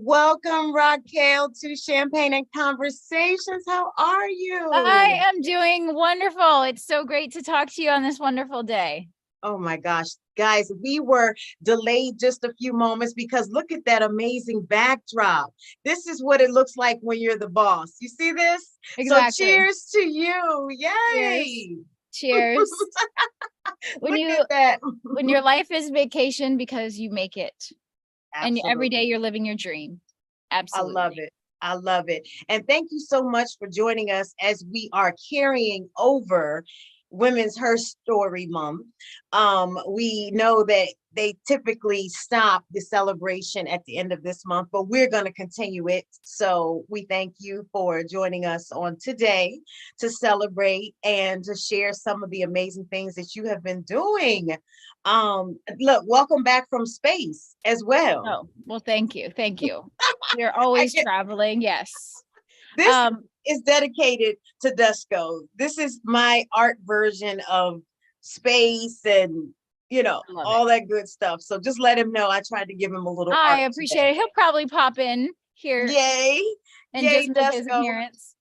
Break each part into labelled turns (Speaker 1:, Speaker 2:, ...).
Speaker 1: Welcome, Raquel, to Champagne and Conversations. How are
Speaker 2: I
Speaker 1: you?
Speaker 2: am doing wonderful. It's so great to talk to you on this wonderful day.
Speaker 1: Oh my gosh, guys, we were delayed just a few moments because look at that amazing backdrop. This is what it looks like when you're the boss. You see this? So
Speaker 2: Exactly.
Speaker 1: cheers to you.
Speaker 2: Cheers.
Speaker 1: Yay.
Speaker 2: Cheers. When
Speaker 1: Look
Speaker 2: you
Speaker 1: at that.
Speaker 2: when your life is vacation because you make it and every day
Speaker 1: Absolutely.
Speaker 2: you're living your dream.
Speaker 1: I love
Speaker 2: Absolutely.
Speaker 1: it. I love it. And thank you so much for joining us as we are carrying over Women's Her Story Month. We know that they typically stop the celebration at the end of this month, but we're going to continue it. So we thank you for joining us on today to celebrate and to share some of the amazing things that you have been doing. Look, welcome back from space as well.
Speaker 2: Oh, well, thank you. Thank you. You're
Speaker 1: I
Speaker 2: always
Speaker 1: get
Speaker 2: traveling. Yes.
Speaker 1: this
Speaker 2: Um,
Speaker 1: is dedicated to Dusko. This is my art version of space and
Speaker 2: I love it.
Speaker 1: all that good stuff. So just let him know I tried to give him a little
Speaker 2: I
Speaker 1: art
Speaker 2: appreciate
Speaker 1: today.
Speaker 2: it. He'll probably pop in here
Speaker 1: Yay.
Speaker 2: and just
Speaker 1: Yay,
Speaker 2: make his
Speaker 1: Dusko.
Speaker 2: appearance.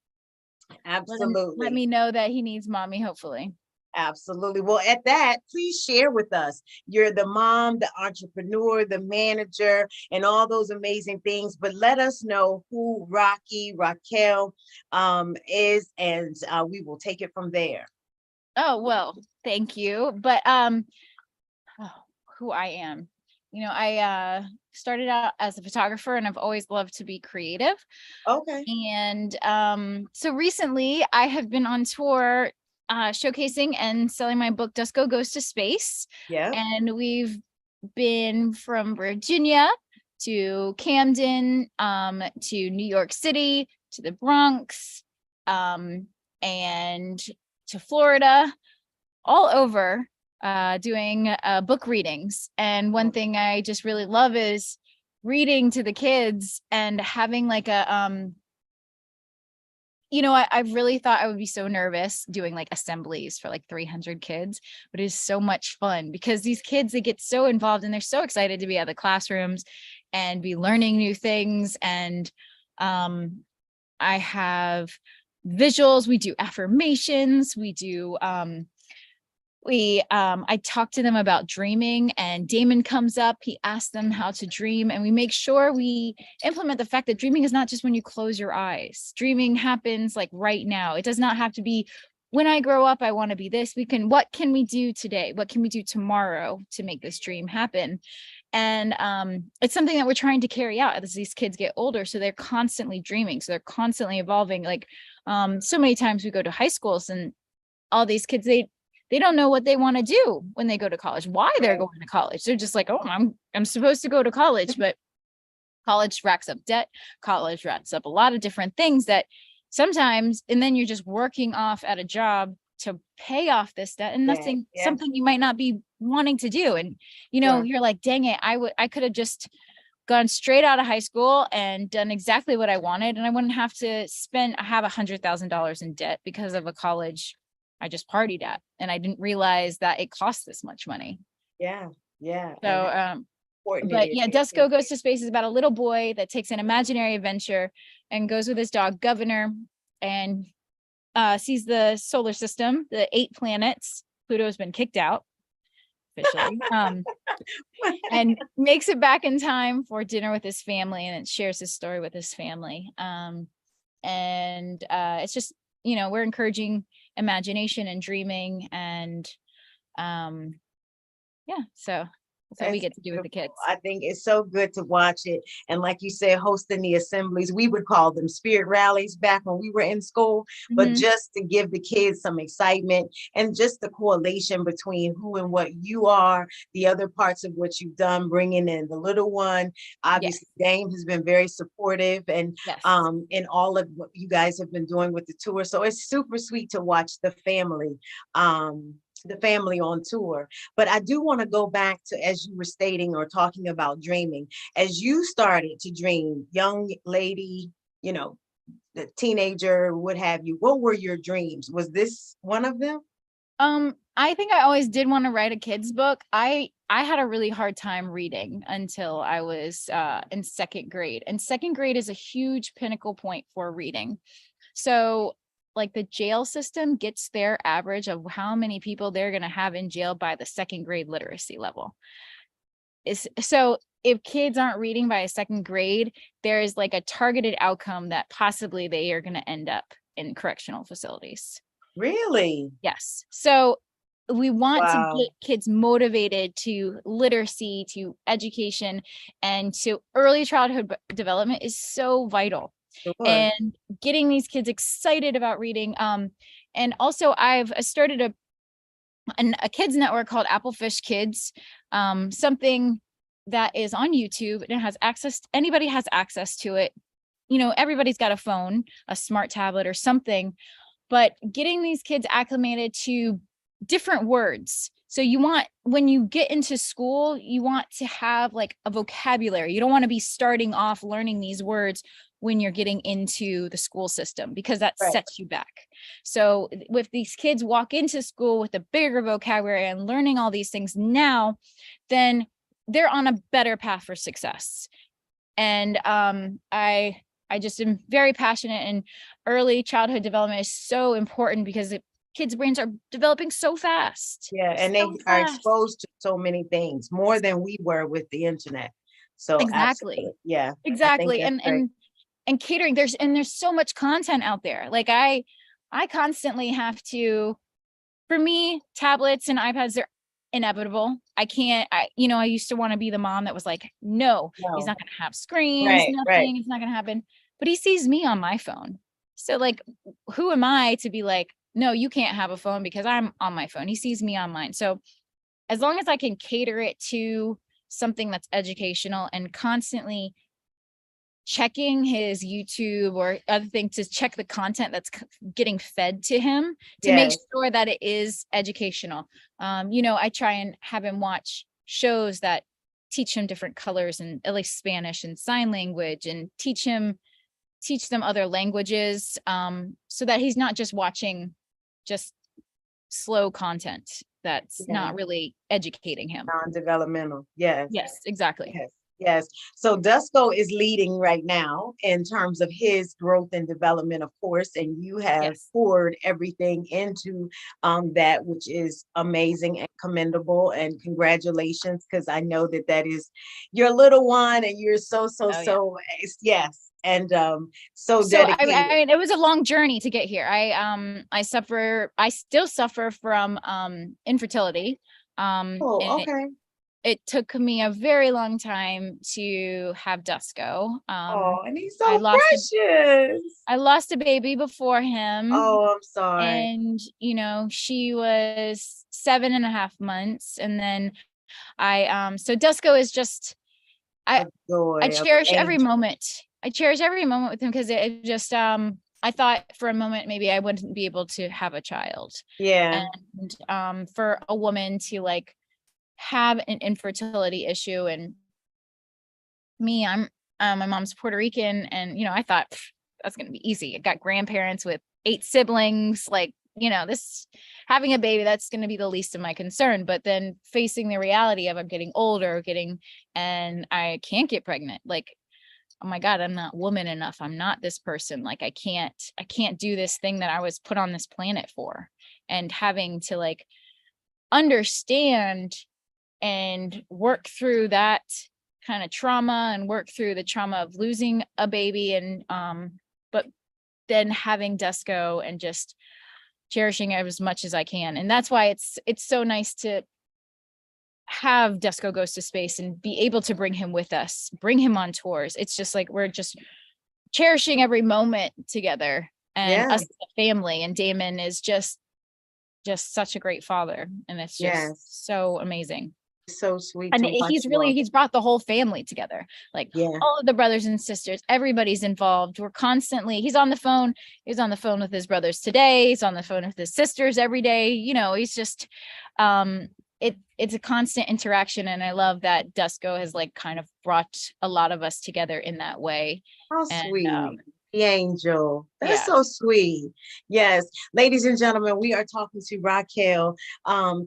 Speaker 2: Let
Speaker 1: Absolutely.
Speaker 2: me know that he needs mommy, hopefully.
Speaker 1: Absolutely. Well, at that, please share with us. You're the mom, the entrepreneur, the manager, and all those amazing things. But let us know who Raquel is, and we will take it from there.
Speaker 2: Oh, well, thank you. But oh, who I am. I started out as a photographer and I've always loved to be creative.
Speaker 1: Okay.
Speaker 2: And so recently I have been on tour showcasing and selling my book Dusko Goes to Space.
Speaker 1: Yeah.
Speaker 2: And we've been from Virginia to Camden, to New York City, to the Bronx, and to Florida, all over, doing book readings. And one thing I just really love is reading to the kids and having like I really thought I would be so nervous doing like assemblies for like 300 kids, but it is so much fun because these kids, they get so involved and they're so excited to be out of the classrooms and be learning new things. And I have visuals, we do affirmations, we do I talk to them about dreaming, and Damon comes up, he asks them how to dream, and we make sure we implement the fact that dreaming is not just when you close your eyes. Dreaming happens like right now. It does not have to be when I grow up I want to be this. What can we do today, what can we do tomorrow to make this dream happen? And it's something that we're trying to carry out as these kids get older, so they're constantly dreaming, so they're constantly evolving. Like so many times we go to high schools and all these kids, they don't know what they want to do when they go to college, why they're going to college. They're just like, oh, I'm supposed to go to college. But college racks up debt, college racks up a lot of different things that sometimes, and then you're just working off at a job to pay off this debt, and
Speaker 1: Yeah.
Speaker 2: nothing,
Speaker 1: Yeah.
Speaker 2: something you might not be wanting to do. And
Speaker 1: Sure.
Speaker 2: you're like, dang it, I could have just gone straight out of high school and done exactly what I wanted, and I wouldn't have to have $100,000 in debt because of a college I just partied at, and I didn't realize that it cost this much money.
Speaker 1: Yeah. Yeah. And
Speaker 2: So
Speaker 1: how important it
Speaker 2: but
Speaker 1: is.
Speaker 2: yeah, Dusko Goes to Space is about a little boy that takes an imaginary adventure and goes with his dog Governor and sees the solar system, the 8 planets. Pluto has been kicked out officially. And makes it back in time for dinner with his family, and it shares his story with his family. And it's just, we're encouraging imagination and dreaming, and yeah, so that's what we
Speaker 1: That's
Speaker 2: get to do with the
Speaker 1: beautiful.
Speaker 2: kids.
Speaker 1: I think it's so good to watch it. And like you said, hosting the assemblies, we would call them spirit rallies back when we were in school, but
Speaker 2: Mhm.
Speaker 1: just to give the kids some excitement and just the correlation between who and what you are, the other parts of what you've done, bringing in the little one.
Speaker 2: Yes,
Speaker 1: Obviously, Dame has been very supportive and
Speaker 2: yes.
Speaker 1: in all of what you guys have been doing with the tour. So it's super sweet to watch the family on tour. But I do want to go back to, as you were stating or talking about dreaming, as you started to dream, young lady, the teenager, what have you, what were your dreams? Was this one of them?
Speaker 2: I think I always did want to write a kid's book. I I had a really hard time reading until I was in second grade. And second grade is a huge pinnacle point for reading. So like the jail system gets their average of how many people they're going to have in jail by the second grade literacy level. So if kids aren't reading by a second grade, there is like a targeted outcome that possibly they are going to end up in correctional facilities.
Speaker 1: Really?
Speaker 2: Yes. So we want to
Speaker 1: Wow.
Speaker 2: get kids motivated to literacy, to education, and to early childhood development is so vital.
Speaker 1: Sure.
Speaker 2: And getting these kids excited about reading. And also I've started a kids network called Applefish Kids, something that is on YouTube and it has access, anybody has access to it. You know, everybody's got a phone, a smart tablet or something, but getting these kids acclimated to different words. So you want, when you get into school, you want to have like a vocabulary. You don't want to be starting off learning these words when you're getting into the school system, because that
Speaker 1: Right.
Speaker 2: sets you back. So if these kids walk into school with a bigger vocabulary and learning all these things now, then they're on a better path for success. And I just am very passionate, and early childhood development is so important because kids' brains are developing so fast.
Speaker 1: Yeah, and they
Speaker 2: So
Speaker 1: are
Speaker 2: fast.
Speaker 1: exposed to so many things more than we were with the internet. So
Speaker 2: Exactly.
Speaker 1: absolutely, yeah, I think
Speaker 2: Exactly.
Speaker 1: that's
Speaker 2: And
Speaker 1: great.
Speaker 2: catering, there's so much content out there. Like I constantly have to, for me, tablets and iPads are inevitable. I can't, I used to want to be the mom that was like, no, he's
Speaker 1: No,
Speaker 2: not going to have screens,
Speaker 1: right, right.
Speaker 2: nothing, it's not going to happen. But he sees me on my phone. So like, who am I to be like, no, you can't have a phone because I'm on my phone. He sees me on mine. So as long as I can cater it to something that's educational and constantly checking his YouTube or other things to check the content that's getting fed to him to make
Speaker 1: Yes,
Speaker 2: sure that it is educational. I try and have him watch shows that teach him different colors and at least Spanish and sign language, and teach them other languages, so that he's not just watching just slow content that's
Speaker 1: yeah,
Speaker 2: not really educating him.
Speaker 1: non-developmental. Yes.
Speaker 2: Yes, exactly.
Speaker 1: Yes, yes. So Dusko is leading right now in terms of his growth and development, of course, and you have
Speaker 2: Yes.
Speaker 1: poured everything into that, which is amazing and commendable. And congratulations, because I know that that is your little one, and you're so, so,
Speaker 2: Oh yeah.
Speaker 1: so, yes, and so
Speaker 2: So
Speaker 1: dedicated.
Speaker 2: I mean, it was a long journey to get here. I still suffer from infertility.
Speaker 1: Oh,
Speaker 2: And
Speaker 1: okay.
Speaker 2: it took me a very long time to have Dusko.
Speaker 1: Oh, and he's
Speaker 2: I
Speaker 1: so
Speaker 2: lost a
Speaker 1: precious.
Speaker 2: I lost a baby before him,
Speaker 1: Oh, I'm sorry.
Speaker 2: and she was 7.5 months, and then so Dusko is just, I
Speaker 1: A
Speaker 2: I
Speaker 1: joy of
Speaker 2: cherish
Speaker 1: an
Speaker 2: every
Speaker 1: angel.
Speaker 2: moment. I cherish every moment with him because it just I thought for a moment maybe I wouldn't be able to have a child.
Speaker 1: Yeah.
Speaker 2: And for a woman to like have an infertility issue, and me, my mom's Puerto Rican, and I thought that's gonna be easy. I got grandparents with 8 siblings, like, this having a baby, that's gonna be the least of my concern. But then facing the reality of I'm getting older, and I can't get pregnant. Like, oh my God, I'm not woman enough. I'm not this person. Like I can't do this thing that I was put on this planet for. And having to like understand and work through that kind of trauma, and work through the trauma of losing a baby, and but then having Dusko and just cherishing it as much as I can. And that's why it's so nice to have Dusko Goes to Space and be able to bring him with us, bring him on tours. It's just like we're just cherishing every moment together, and
Speaker 1: Yeah.
Speaker 2: us as a family. And Damon is just such a great father, and it's just
Speaker 1: Yes.
Speaker 2: so amazing.
Speaker 1: So sweet
Speaker 2: And
Speaker 1: to watch you all.
Speaker 2: he's brought the whole family together, like
Speaker 1: Yeah.
Speaker 2: all of the brothers and sisters, everybody's involved. We're constantly, he's on the phone with his brothers today, he's on the phone with his sisters every day. He's just it's a constant interaction, and I love that Dusko has like kind of brought a lot of us together in that way.
Speaker 1: How
Speaker 2: And
Speaker 1: sweet. The angel. That's
Speaker 2: Yeah.
Speaker 1: so sweet. Yes. Ladies and gentlemen, we are talking to Raquel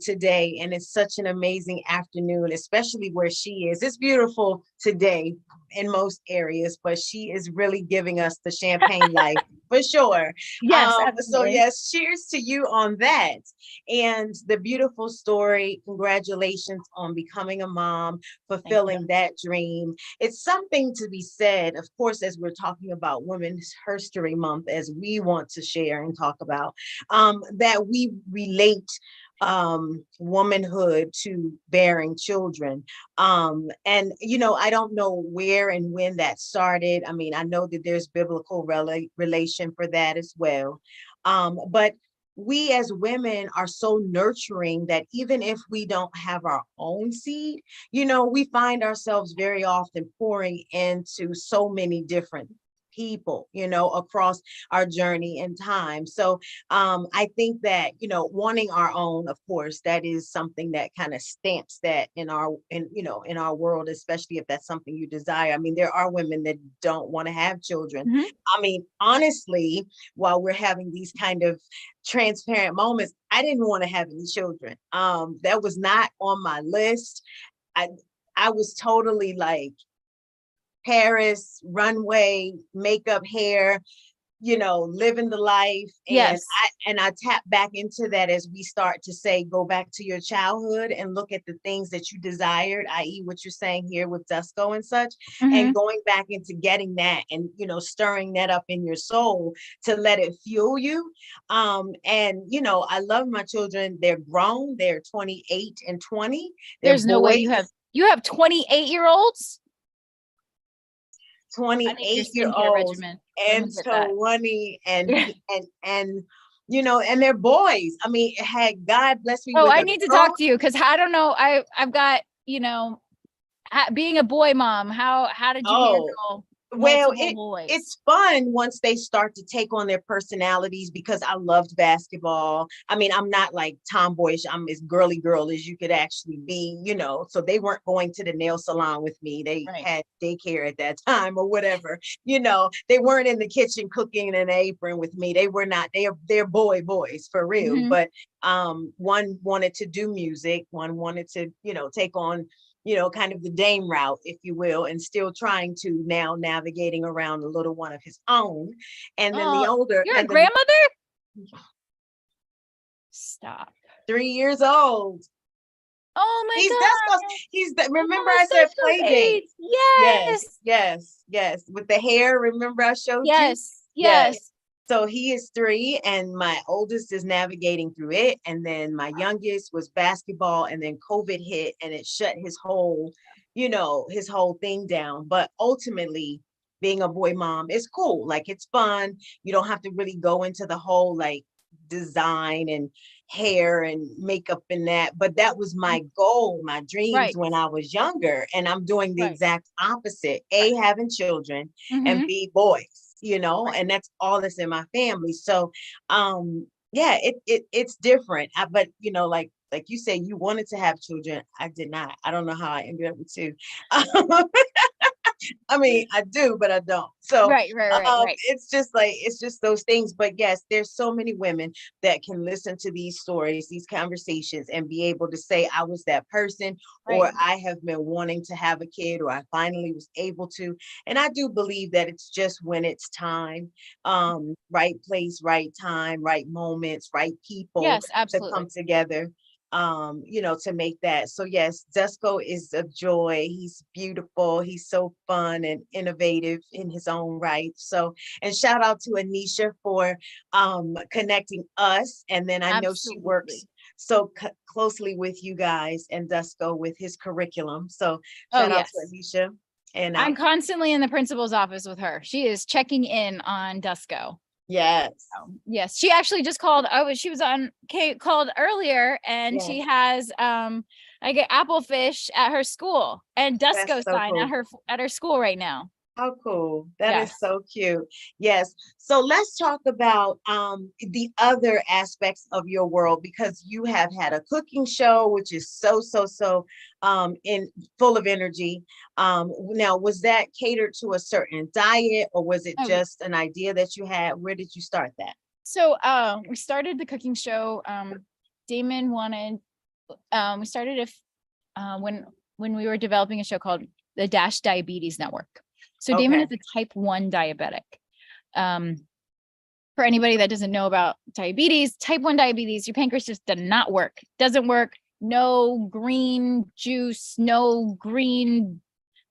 Speaker 1: today, and it's such an amazing afternoon, especially where she is. It's beautiful today in most areas, but she is really giving us the champagne life for sure.
Speaker 2: Yes,
Speaker 1: So
Speaker 2: absolutely.
Speaker 1: yes, cheers to you on that. And the beautiful story. Congratulations on becoming a mom,
Speaker 2: Thank you.
Speaker 1: fulfilling that dream. It's something to be said, of course, as we're talking about Women's History Month, as we want to share and talk about, that we relate womanhood to bearing children. And I don't know where and when that started. I mean, I know that there's biblical relation for that as well. But we as women are so nurturing that even if we don't have our own seed, we find ourselves very often pouring into so many different people, across our journey and time. So I think that, wanting our own, of course, that is something that kind of stamps that in our world, especially if that's something you desire. I mean, there are women that don't want to have children.
Speaker 2: Mhm.
Speaker 1: I mean, honestly, while we're having these kind of transparent moments, I didn't want to have any children. That was not on my list. I I was totally like Paris, runway, makeup, hair, living the life. And
Speaker 2: Yes.
Speaker 1: I tap back into that as we start to say, go back to your childhood and look at the things that you desired, i.e. what you're saying here with Dusko and such, and
Speaker 2: Hmm.
Speaker 1: going back into getting that and, stirring that up in your soul to let it fuel you. And, I love my children. They're grown. They're 28 and 20. They're
Speaker 2: There's no way
Speaker 1: boys.
Speaker 2: you have 28-year-olds. I need your
Speaker 1: 28 year
Speaker 2: skincare
Speaker 1: olds
Speaker 2: regimen. Let
Speaker 1: and
Speaker 2: me get that.
Speaker 1: 20 and they're boys. I mean, had God blessed me
Speaker 2: Oh,
Speaker 1: with
Speaker 2: I
Speaker 1: a
Speaker 2: need to
Speaker 1: girl.
Speaker 2: talk to you because I don't know. I've got, being a boy mom. How did you
Speaker 1: Oh,
Speaker 2: handle
Speaker 1: well,
Speaker 2: multiple boys?
Speaker 1: it's fun once they start to take on their personalities because I loved basketball. I mean, I'm not like tomboyish. I'm as girly girl as you could actually be, So they weren't going to the nail salon with me. They
Speaker 2: Right.
Speaker 1: had daycare at that time or whatever. They weren't in the kitchen cooking in an apron with me. They were not. They're boys for real.
Speaker 2: Hmm.
Speaker 1: But one wanted to do music. One wanted to, take on kind of the dame route, if you will, and still trying to now navigating around a little one of his own. And then the
Speaker 2: Oh,
Speaker 1: older,
Speaker 2: you're a
Speaker 1: and then
Speaker 2: grandmother? Stop.
Speaker 1: 3 years old.
Speaker 2: Oh my
Speaker 1: That's close.
Speaker 2: God.
Speaker 1: Remember
Speaker 2: Oh,
Speaker 1: I said play
Speaker 2: Dusko's
Speaker 1: date.
Speaker 2: age.
Speaker 1: Yes,
Speaker 2: Yes.
Speaker 1: yes, yes. With the hair, remember I showed you?
Speaker 2: Yes.
Speaker 1: Yes.
Speaker 2: Yes.
Speaker 1: So he is 3, and my oldest is navigating through it. And then my youngest was basketball, and then COVID hit and it shut his whole thing down. But ultimately, being a boy mom is cool. Like it's fun. You don't have to really go into the whole like design and hair and makeup and that. But that was my goal, my dreams
Speaker 2: Right.
Speaker 1: when I was younger. And I'm doing the
Speaker 2: Right.
Speaker 1: exact opposite. A,
Speaker 2: Right.
Speaker 1: having children, and
Speaker 2: Hmm.
Speaker 1: B, boys,
Speaker 2: Right.
Speaker 1: and that's all that's in my family. So yeah, it's different. But like you say, you wanted to have children. I did not. I don't know how I ended up with 2. I mean, I do, but I don't. So
Speaker 2: Right. Right. Right. Right.
Speaker 1: it's just those things. But yes, there's so many women that can listen to these stories, these conversations, and be able to say, I was that person,
Speaker 2: Right.
Speaker 1: or I have been wanting to have a kid, or I finally was able to. And I do believe that it's just when it's time, right place, right time, right moments, right people
Speaker 2: Yes,
Speaker 1: to come
Speaker 2: absolutely.
Speaker 1: together to make that. So yes, Dusko is a joy. He's beautiful. He's so fun and innovative in his own right. So, and shout out to Anisha for connecting us. And then I know she works
Speaker 2: Absolutely.
Speaker 1: so closely with you guys and Dusko with his curriculum. So
Speaker 2: Oh,
Speaker 1: shout out to
Speaker 2: yes.
Speaker 1: Anisha. And
Speaker 2: I'm constantly in the principal's office with her. She is checking in on Dusko.
Speaker 1: yes,
Speaker 2: Oh, yes, she actually just called. She was on Kate called earlier, and
Speaker 1: yes,
Speaker 2: she has I get apple fish at her school and
Speaker 1: that's
Speaker 2: Dusko
Speaker 1: so
Speaker 2: sign
Speaker 1: cool.
Speaker 2: at her school right now.
Speaker 1: How cool. That is
Speaker 2: Yes.
Speaker 1: so cute. Yes. So let's talk about the other aspects of your world, because you have had a cooking show which is so in full of energy. Now, was that catered to a certain diet, or was it
Speaker 2: Oh,
Speaker 1: just an idea that you had? Where did you start that?
Speaker 2: so we started the cooking show. Damon wanted we started if when we were developing a show called the Dash Diabetes Network. So Damon
Speaker 1: Okay.
Speaker 2: is a type 1 diabetic. Um, for anybody that doesn't know about diabetes, type 1 diabetes, your pancreas just does not work. Doesn't work. No green juice, no green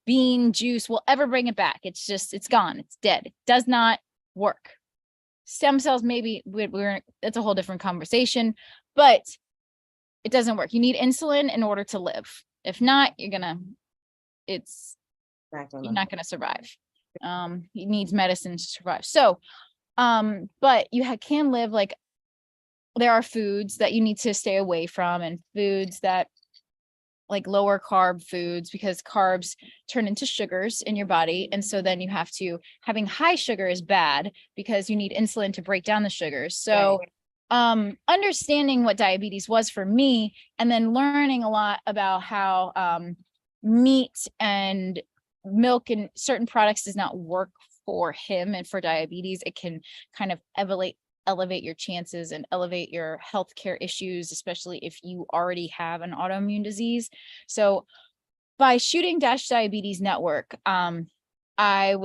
Speaker 2: bean juice will ever bring it back. It's just, it's gone. It's dead. It does not work. Stem cells, maybe it's a whole different conversation, but it doesn't work. You need insulin in order to live. If not, it's
Speaker 1: Back on
Speaker 2: you're
Speaker 1: the-
Speaker 2: not gonna survive. He needs medicine to survive. So, but can live, like, there are foods that you need to stay away from, and foods that, like, lower carb foods, because carbs turn into sugars in your body. And so then having high sugar is bad because you need insulin to break down the sugars. So understanding what diabetes was for me, and then learning a lot about how meat and milk and certain products does not work for him and for diabetes. It can kind of elevate your chances and elevate your healthcare issues, especially if you already have an autoimmune disease. So by shooting Dash Diabetes Network, I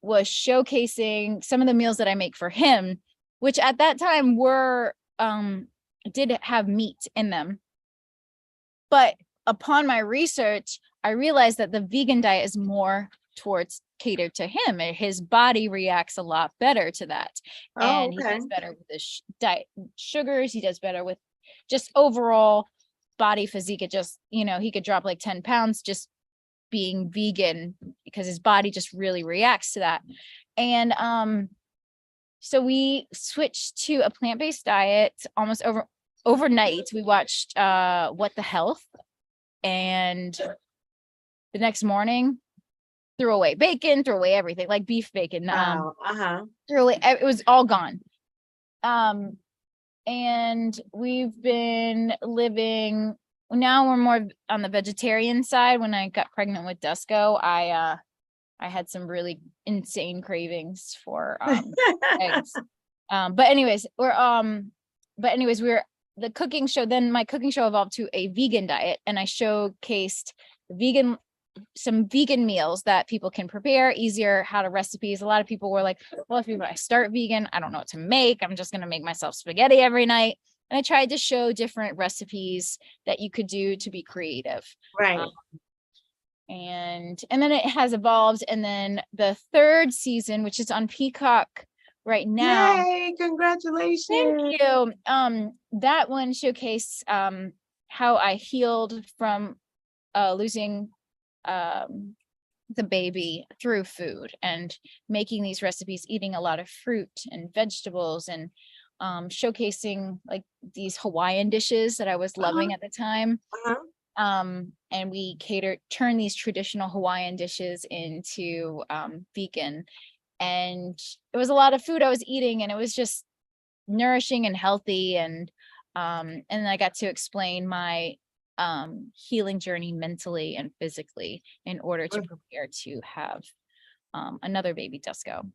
Speaker 2: was showcasing some of the meals that I make for him, which at that time did have meat in them. But upon my research, I realized that the vegan diet is more towards catered to him, and his body reacts a lot better to that.
Speaker 1: Oh,
Speaker 2: And he
Speaker 1: okay.
Speaker 2: does better with the diet sugars. He does better with just overall body physique. It just, he could drop like 10 pounds just being vegan, because his body just really reacts to that. And so we switched to a plant-based diet almost overnight. We watched What the Health, and the next morning threw away bacon, threw away everything, like beef bacon.
Speaker 1: Wow.
Speaker 2: Threw away, it was all gone. And we've been living, now we're more on the vegetarian side. When I got pregnant with Dusko, I had some really insane cravings for eggs. But anyways, we're the cooking show. Then my cooking show evolved to a vegan diet, and I showcased some vegan meals that people can prepare easier, how to recipes. A lot of people were like, well, if I start vegan, I don't know what to make. I'm just going to make myself spaghetti every night. And I tried to show different recipes that you could do to be creative.
Speaker 1: Right.
Speaker 2: And then it has evolved. And then the third season, which is on Peacock right now.
Speaker 1: Yay, congratulations.
Speaker 2: Thank you. That one showcased how I healed from losing the baby through food, and making these recipes, eating a lot of fruit and vegetables, and showcasing like these Hawaiian dishes that I was loving at the time. And we turn these traditional Hawaiian dishes into vegan, and it was a lot of food I was eating, and it was just nourishing and healthy. And I got to explain my healing journey mentally and physically in order to prepare to have another baby Dusko.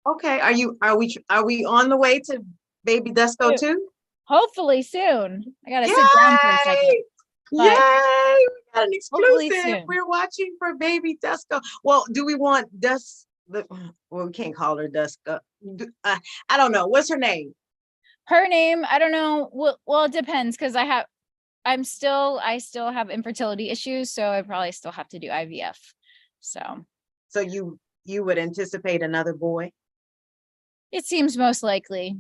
Speaker 1: Okay. Are we on the way to baby Dusko too?
Speaker 2: Hopefully soon. I gotta
Speaker 1: Yay!
Speaker 2: sit down for a second.
Speaker 1: Yay! We got an
Speaker 2: Hopefully
Speaker 1: exclusive.
Speaker 2: soon.
Speaker 1: We're watching for baby Dusko. Well, do we want well, we can't call her Dusko. I don't know. What's her name?
Speaker 2: Her name, I don't know. Well, it depends, because I still have infertility issues, so I probably still have to do IVF. So
Speaker 1: you would anticipate another boy?
Speaker 2: it seems most likely.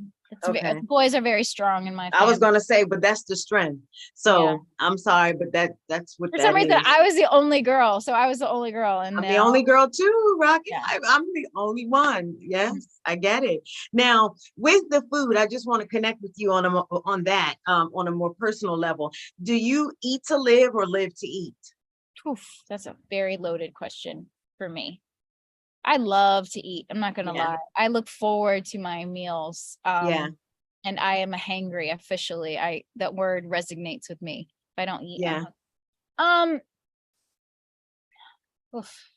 Speaker 1: Okay.
Speaker 2: Boys are very strong in my
Speaker 1: I was
Speaker 2: family.
Speaker 1: gonna say, but that's the strength. So
Speaker 2: Yeah.
Speaker 1: I'm sorry, but that's what
Speaker 2: For
Speaker 1: that
Speaker 2: some reason,
Speaker 1: is.
Speaker 2: I was the only girl, so I was the only girl, and
Speaker 1: I'm the
Speaker 2: now
Speaker 1: only girl too, Rocky.
Speaker 2: Yeah.
Speaker 1: I'm the only one. Yes, I get it. Now, with the food, I just want to connect with you on a more personal level. Do you eat to live or live to eat?
Speaker 2: Oof, that's a very loaded question for me. I love to eat. I'm not gonna
Speaker 1: Yeah.
Speaker 2: lie. I look forward to my meals.
Speaker 1: Yeah.
Speaker 2: And I am a hangry officially. That word resonates with me. If I don't eat, I'm
Speaker 1: Yeah.
Speaker 2: hungry. Oof.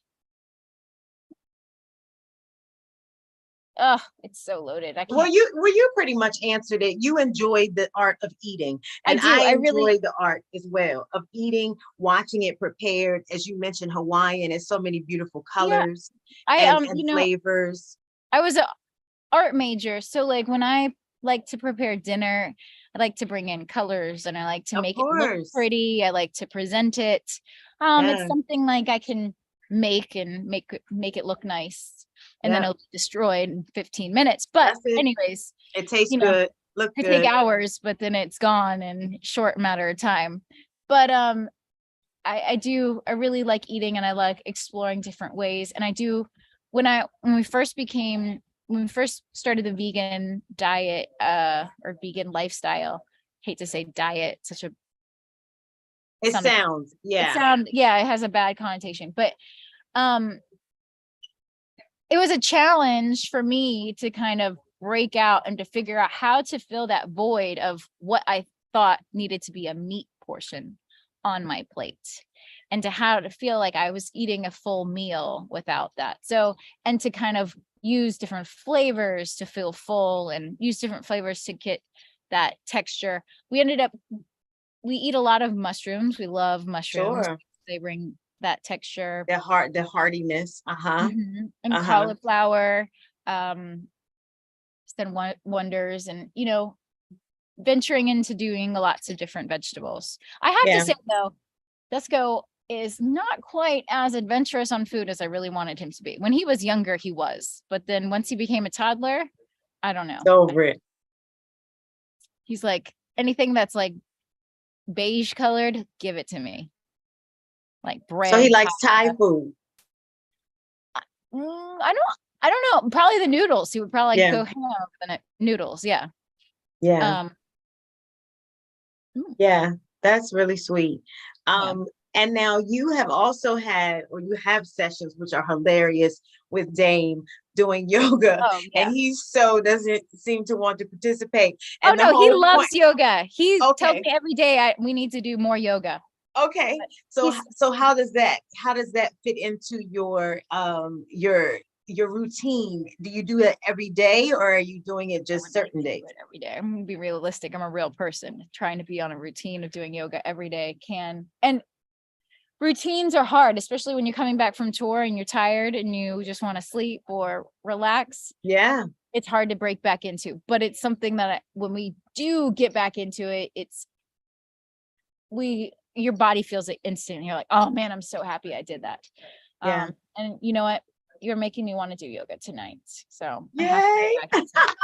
Speaker 2: Oh, it's so loaded. I
Speaker 1: Well,
Speaker 2: can't.
Speaker 1: you pretty much answered it. You enjoyed the art of eating,
Speaker 2: I
Speaker 1: and
Speaker 2: do.
Speaker 1: I
Speaker 2: I really
Speaker 1: enjoy the art as well of eating, watching it prepared. As you mentioned, Hawaiian is so many beautiful
Speaker 2: yeah.
Speaker 1: colors
Speaker 2: I
Speaker 1: and flavors.
Speaker 2: I was a art major, so like when I like to prepare dinner, I like to bring in colors and I like to
Speaker 1: Of
Speaker 2: make it look
Speaker 1: course.
Speaker 2: pretty. I like to present it. It's
Speaker 1: Yeah.
Speaker 2: something like I can make it look nice, and then
Speaker 1: Yeah.
Speaker 2: it'll be destroyed in 15 minutes. But
Speaker 1: That's it.
Speaker 2: anyways,
Speaker 1: It tastes
Speaker 2: you know,
Speaker 1: good. Look
Speaker 2: I take
Speaker 1: good.
Speaker 2: hours, but then it's gone in a short matter of time. But I really like eating and I like exploring different ways. And I do when we first started the vegan diet or vegan lifestyle, hate to say diet, such a
Speaker 1: It
Speaker 2: sound
Speaker 1: sounds.
Speaker 2: it
Speaker 1: Yeah.
Speaker 2: sound yeah, it has a bad connotation. But um it was a challenge for me to kind of break out and to figure out how to fill that void of what I thought needed to be a meat portion on my plate, and to how to feel like I was eating a full meal without that. So, and to kind of use different flavors to feel full and use different flavors to get that texture. We eat a lot of mushrooms. We love mushrooms.
Speaker 1: Sure.
Speaker 2: They bring that texture.
Speaker 1: The hardiness. Uh-huh.
Speaker 2: And
Speaker 1: Uh-huh.
Speaker 2: cauliflower, then wonders, and venturing into doing lots of different vegetables. I have to
Speaker 1: Yeah.
Speaker 2: say though, Dusko is not quite as adventurous on food as I really wanted him to be. When he was younger, he was, but then once he became a toddler, I don't know.
Speaker 1: It's over it.
Speaker 2: He's like anything that's like beige colored, give it to me. Like
Speaker 1: So he
Speaker 2: bread,
Speaker 1: likes Thai
Speaker 2: pasta.
Speaker 1: food.
Speaker 2: I don't know. Probably the noodles. He would probably
Speaker 1: Yeah.
Speaker 2: go ham over the noodles. Yeah.
Speaker 1: Yeah.
Speaker 2: Um. mm,
Speaker 1: Yeah, that's really sweet.
Speaker 2: Yeah.
Speaker 1: And now you have also had, or you have sessions which are hilarious with Dame doing yoga,
Speaker 2: Oh
Speaker 1: and
Speaker 2: yeah.
Speaker 1: he so doesn't seem to want to participate.
Speaker 2: Oh
Speaker 1: And the
Speaker 2: no, he
Speaker 1: whole point,
Speaker 2: loves yoga. He tells
Speaker 1: okay,
Speaker 2: me every day we need to do more yoga.
Speaker 1: okay.
Speaker 2: But
Speaker 1: So
Speaker 2: he's
Speaker 1: so how does that fit into your routine? Do you do it every day or are you doing it
Speaker 2: I
Speaker 1: just
Speaker 2: would like
Speaker 1: certain
Speaker 2: to do
Speaker 1: days?
Speaker 2: it every day. I'm gonna be realistic. I'm a real person. Trying to be on a routine of doing yoga every day can, and routines are hard, especially when you're coming back from tour and you're tired and you just want to sleep or relax.
Speaker 1: Yeah,
Speaker 2: It's hard to break back into, but it's something that when we do get back into it, your body feels it instantly. You're like, oh man, I'm so happy I did that.
Speaker 1: yeah.
Speaker 2: And you know what? You're making me want to do yoga tonight. So I have to get
Speaker 1: Yay.
Speaker 2: back into it.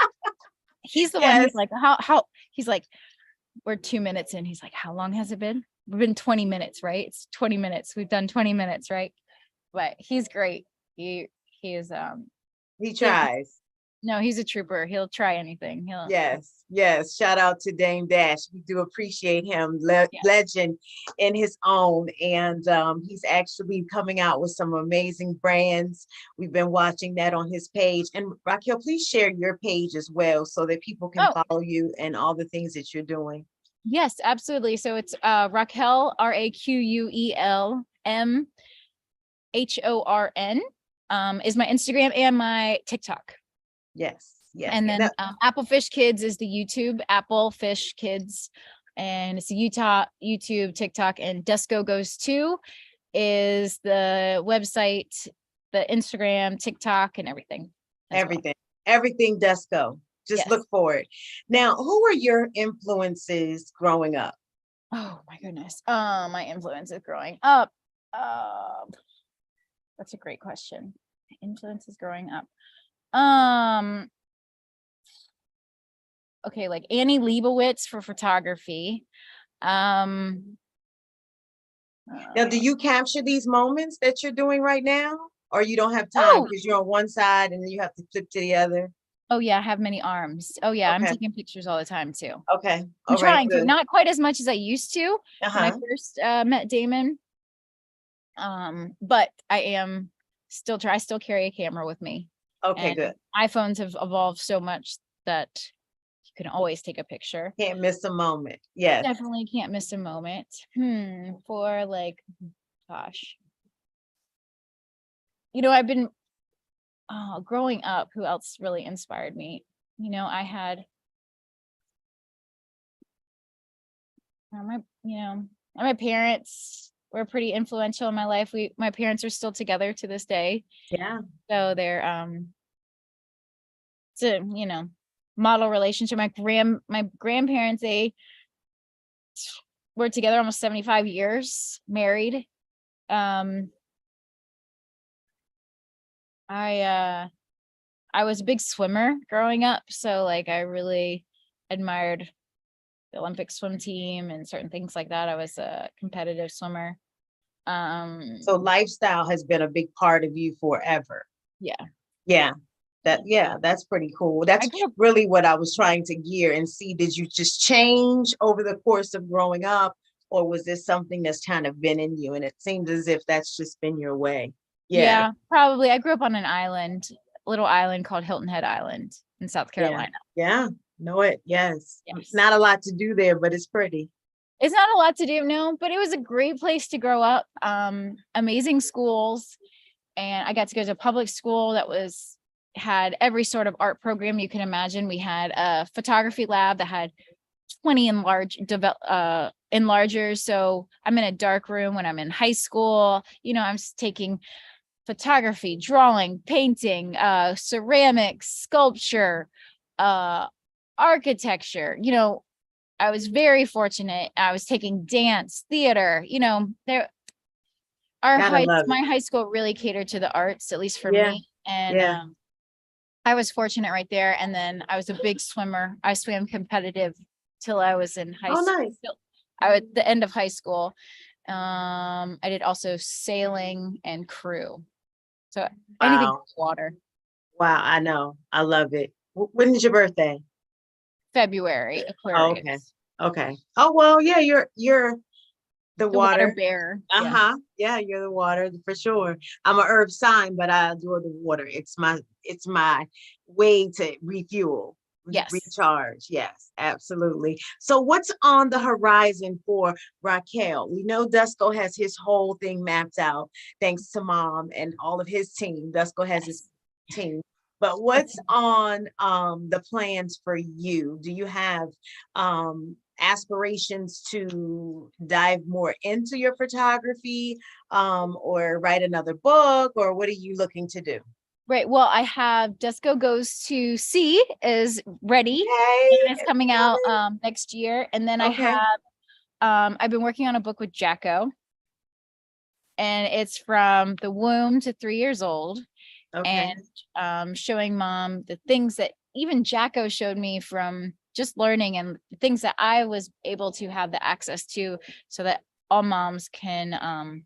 Speaker 2: He's the one
Speaker 1: Yes.
Speaker 2: who's like, how he's like, we're 2 minutes in. He's like, how long has it been? We've been 20 minutes, right? It's 20 minutes. We've done 20 minutes, right? But he's great. He is
Speaker 1: He
Speaker 2: he,
Speaker 1: tries.
Speaker 2: no, he's a trooper. He'll try anything.
Speaker 1: Yes, yes. Shout out to Dame Dash. We do appreciate him,
Speaker 2: Yeah.
Speaker 1: legend in his own. And he's actually coming out with some amazing brands. We've been watching that on his page. And Raquel, please share your page as well so that people can
Speaker 2: Oh,
Speaker 1: follow you and all the things that you're doing.
Speaker 2: yes, absolutely. So it's Raquel, RAQUELMHORN, is my Instagram and my TikTok.
Speaker 1: Yes, yes.
Speaker 2: And
Speaker 1: And
Speaker 2: then Apple Fish Kids is the YouTube, Apple Fish Kids. And it's the YouTube, TikTok, and Dusko Goes To is the website, the Instagram, TikTok, and everything as well.
Speaker 1: everything does go. Just
Speaker 2: Yes.
Speaker 1: look for it. Now, who were your influences growing up?
Speaker 2: Oh my goodness. My influences growing up. That's a great question. Influences growing up. Okay, like Annie Leibovitz for photography.
Speaker 1: Now, do you capture these moments that you're doing right now? Or you don't have time
Speaker 2: Oh,
Speaker 1: because you're on one side and then you have to flip to the other?
Speaker 2: oh yeah, I have many arms. Oh yeah, I'm
Speaker 1: Okay.
Speaker 2: taking pictures all the time too.
Speaker 1: Okay.
Speaker 2: I'm
Speaker 1: All right.
Speaker 2: trying to,
Speaker 1: Good.
Speaker 2: not quite as much as I used to when I
Speaker 1: Uh-huh.
Speaker 2: first met Damon. But I am I still carry a camera with me.
Speaker 1: Okay,
Speaker 2: And
Speaker 1: good.
Speaker 2: iPhones have evolved so much that you can always take a picture.
Speaker 1: Can't miss a moment. Yes.
Speaker 2: Definitely can't miss a moment. For like, gosh. I've been growing up, who else really inspired me? I had my parents were pretty influential in my life. My parents are still together to this day.
Speaker 1: Yeah.
Speaker 2: So they're it's a, model relationship. My grandparents, they were together almost 75 years, married. I was a big swimmer growing up, so like I really admired the Olympic swim team and certain things like that. I was a competitive swimmer.
Speaker 1: So lifestyle has been a big part of you forever.
Speaker 2: Yeah.
Speaker 1: Yeah. That's pretty cool.
Speaker 2: I
Speaker 1: That's
Speaker 2: grew up,
Speaker 1: really what I was trying to gear and see. Did you just change over the course of growing up, or was this something that's kind of been in you? And it seems as if that's just been your way. Yeah.
Speaker 2: yeah, probably. I grew up on an island, little island called Hilton Head Island in South
Speaker 1: Yeah.
Speaker 2: Carolina.
Speaker 1: Yeah. Know it. Yes.
Speaker 2: Yes.
Speaker 1: Not a lot to do there, but it's pretty.
Speaker 2: It's not a lot to do, no, but it was a great place to grow up. Amazing schools. And I got to go to a public school that had every sort of art program you can imagine. We had a photography lab that had 20 enlargers. So I'm in a dark room when I'm in high school. I'm taking photography, drawing, painting, ceramics, sculpture, architecture. I was very fortunate. I was taking dance, theater,
Speaker 1: Gotta love it.
Speaker 2: my high school really catered to the arts, at least for
Speaker 1: Yeah.
Speaker 2: me. And
Speaker 1: Yeah.
Speaker 2: I was fortunate right there. And then I was a big swimmer. I swam competitive till I was in high
Speaker 1: Oh,
Speaker 2: school.
Speaker 1: nice.
Speaker 2: At the end of high school. I did also sailing and crew. So anything
Speaker 1: Wow.
Speaker 2: with water.
Speaker 1: Wow. I know. I love it. When is your birthday?
Speaker 2: February,
Speaker 1: Oh, okay.
Speaker 2: Aquarius.
Speaker 1: Okay. Oh, well, yeah, you're the
Speaker 2: The water
Speaker 1: water.
Speaker 2: bear. Yeah.
Speaker 1: Uh-huh. Yeah, you're the water for sure. I'm a herb sign, but I adore the water. It's my way to refuel,
Speaker 2: Yes.
Speaker 1: recharge. Yes, absolutely. So what's on the horizon for Raquel? We know Dusko has his whole thing mapped out, thanks to mom and all of his team. Dusko has his
Speaker 2: Yes.
Speaker 1: team. But what's on the plans for you? Do you have aspirations to dive more into your photography, or write another book, or what are you looking to do?
Speaker 2: Right. Well, I have Dusko Goes to Sea is ready
Speaker 1: Okay.
Speaker 2: and it's coming out next year. And then I
Speaker 1: Okay.
Speaker 2: have I've been working on a book with Jacko, and it's from the womb to 3 years old,
Speaker 1: Okay.
Speaker 2: and showing mom the things that even Jacko showed me from just learning, and the things that I was able to have the access to, so that all moms can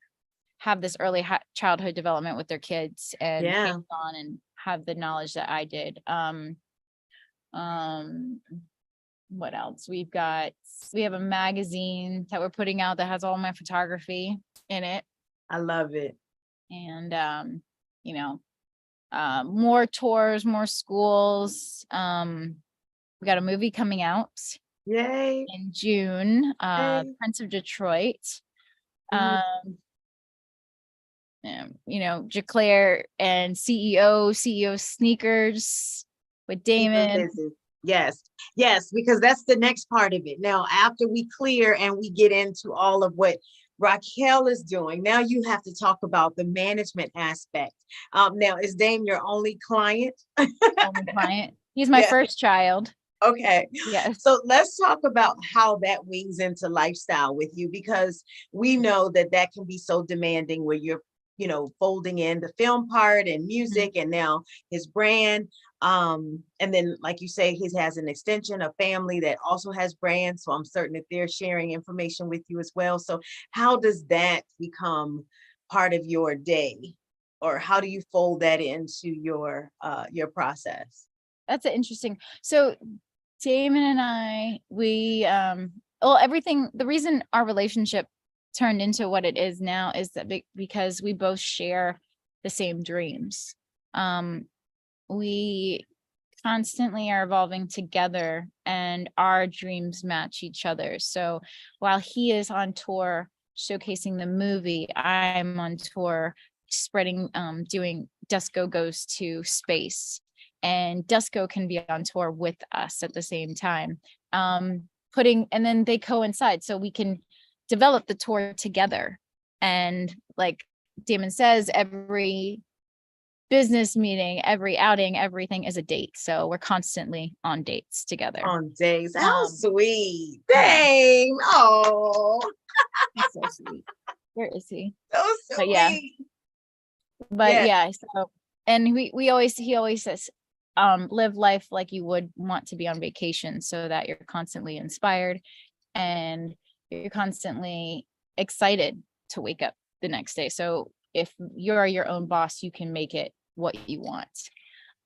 Speaker 2: have this early childhood development with their kids and
Speaker 1: Yeah.
Speaker 2: hands on and have the knowledge that I did. Um, what else? We have a magazine that we're putting out that has all my photography in it.
Speaker 1: I love it.
Speaker 2: And more tours, more schools. We got a movie coming out
Speaker 1: Yay.
Speaker 2: in June,
Speaker 1: Yay.
Speaker 2: Prince of Detroit.
Speaker 1: Mhm.
Speaker 2: Jaclaire and CEO Sneakers with
Speaker 1: Keep 'em
Speaker 2: Damon.
Speaker 1: busy. Yes. Yes, because that's the next part of it. Now, after we clear and we get into all of what Raquel is doing, now you have to talk about the management aspect. Now, is Dame your only client?
Speaker 2: Only client. He's my
Speaker 1: Yeah.
Speaker 2: first child.
Speaker 1: Okay.
Speaker 2: Yes.
Speaker 1: So let's talk about how that weaves into lifestyle with you, because we know that that can be so demanding where you're, folding in the film part and music and now his brand. And then, like you say, he has an extension, a family that also has brands. So I'm certain that they're sharing information with you as well. So how does that become part of your day? Or how do you fold that into your process?
Speaker 2: That's an interesting. So Damon and I, the reason our relationship turned into what it is now is that because we both share the same dreams. We constantly are evolving together, and our dreams match each other. So while he is on tour showcasing the movie, I'm on tour spreading, doing Dusko Goes to Space, and Dusko can be on tour with us at the same time. And then they coincide, so we can develop the tour together. And like Damon says, every business meeting, every outing, everything is a date. So we're constantly on dates together.
Speaker 1: On days. How sweet. Dang. Oh,
Speaker 2: he's so sweet. Where is he?
Speaker 1: so sweet.
Speaker 2: Yeah. So, and he always says, live life like you would want to be on vacation, so that you're constantly inspired and you're constantly excited to wake up the next day. So if you're your own boss, you can make it what you want.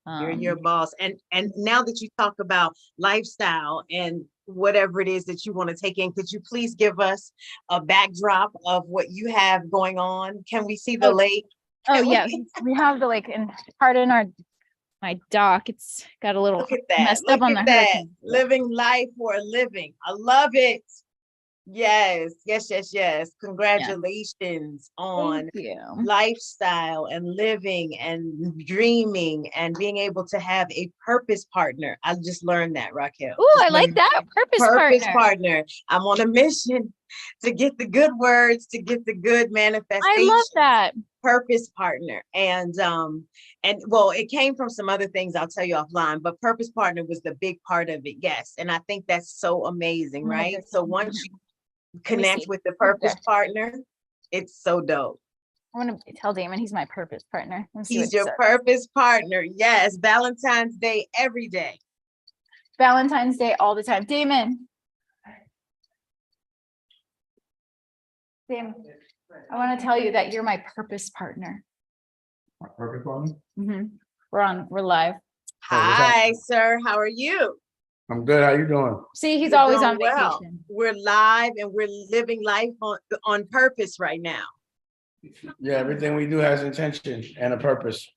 Speaker 1: You're your boss. And now that you talk about lifestyle and whatever it is that you want to take in, could you please give us a backdrop of what you have going on? Can we see the lake?
Speaker 2: Yeah, we have the lake, and pardon my dock. It's got a little messed up on the hurricane.
Speaker 1: Living life for a living. I love it. Yes. Congratulations on lifestyle and living and dreaming and being able to have a purpose partner. I just learned that, Raquel.
Speaker 2: Oh, I like that. Purpose partner.
Speaker 1: I'm on a mission to get the good words, to get the good manifestation.
Speaker 2: I love that.
Speaker 1: Purpose partner. And well, it came from some other things I'll tell you offline, but purpose partner was the big part of it. Yes. And I think that's so amazing, right? So once you connect with the purpose partner, it's so dope.
Speaker 2: I want to tell Damon he's my purpose partner.
Speaker 1: He's your purpose partner. Yes. Valentine's Day every day.
Speaker 2: Valentine's Day all the time. Damon, I want to tell you that you're my purpose partner.
Speaker 3: My purpose partner?
Speaker 2: Mm-hmm. We're live.
Speaker 1: Hi, sir. How are you?
Speaker 3: I'm good. How you doing?
Speaker 2: See, he's always on vacation.
Speaker 1: We're live and we're living life on purpose right now.
Speaker 3: Yeah, everything we do has intention and a purpose.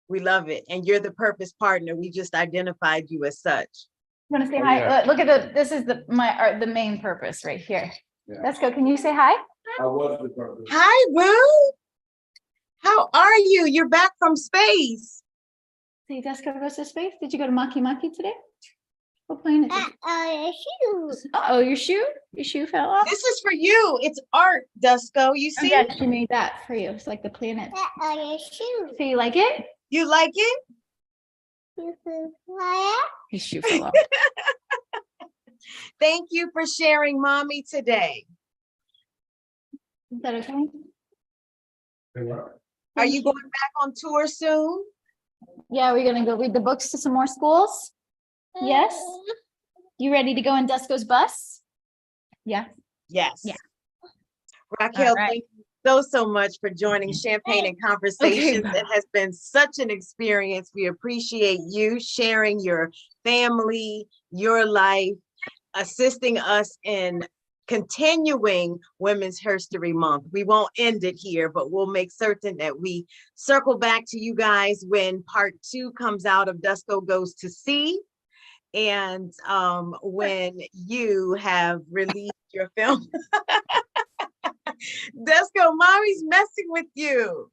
Speaker 1: We love it. And you're the purpose partner. We just identified you as such.
Speaker 2: You want to say hi? Yeah. Look at this is the main purpose right here. Yeah. Let's go. Can you say hi?
Speaker 3: I was the purpose.
Speaker 1: Hi, Boo. How are you? You're back from space.
Speaker 2: See, Deska goes to space. Did you go to Maki Maki today? What plane is it?
Speaker 4: Your shoe.
Speaker 2: Oh, your shoe? Your shoe fell off?
Speaker 1: This is for you. It's art, Dusko. You see?
Speaker 2: Oh, yeah, she made that for you. It's like the planet.
Speaker 4: Your shoe.
Speaker 2: So you like it?
Speaker 1: You like it?
Speaker 2: His shoe fell off.
Speaker 1: Thank you for sharing mommy today.
Speaker 2: Is that okay?
Speaker 1: Are you going back on tour soon?
Speaker 2: Yeah, we're going to go read the books to some more schools. Yes. You ready to go on Dusko's bus? Yeah.
Speaker 1: Yes.
Speaker 2: Yeah.
Speaker 1: Raquel, thank you so much for joining Champagne and Conversations. Okay. It has been such an experience. We appreciate you sharing your family, your life, assisting us in continuing Women's History Month. We won't end it here, but we'll make certain that we circle back to you guys when part 2 comes out of Dusko Goes to Sea. And when you have released your film. Dusko, mommy's messing with you.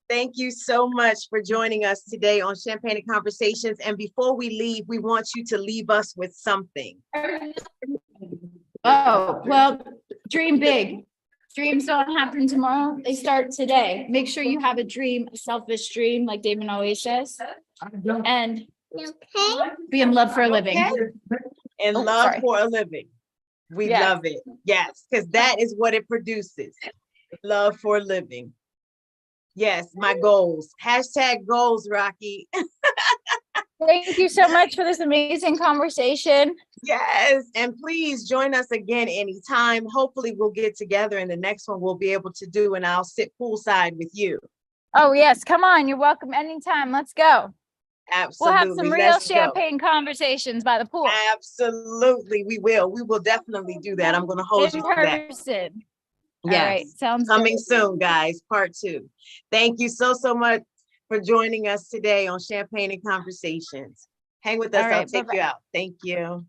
Speaker 1: Thank you so much for joining us today on Champagne and Conversations. And before we leave, we want you to leave us with something.
Speaker 2: Oh, well, dream big. Dreams don't happen tomorrow. They start today. Make sure you have a dream, a selfish dream, like Damon always says. And be in love for a living.
Speaker 1: In love for a living. We love it. Yes, because that is what it produces. Love for a living. Yes, my goals. Hashtag goals, Rocky.
Speaker 2: Thank you so much for this amazing conversation.
Speaker 1: Yes, and please join us again anytime. Hopefully we'll get together and the next one we'll be able to do, and I'll sit poolside with you.
Speaker 2: Oh, yes. Come on. You're welcome anytime. Let's go.
Speaker 1: Absolutely.
Speaker 2: We'll have some real champagne conversations by the pool.
Speaker 1: Absolutely. We will. We will definitely do that. I'm going to hold you to that.
Speaker 2: All right,
Speaker 1: Yes,
Speaker 2: sounds
Speaker 1: coming
Speaker 2: good.
Speaker 1: soon, guys, part 2. Thank you so much for joining us today on Champagne and Conversations. Hang with us,
Speaker 2: All
Speaker 1: I'll
Speaker 2: right,
Speaker 1: take
Speaker 2: bye-bye.
Speaker 1: you out. Thank you.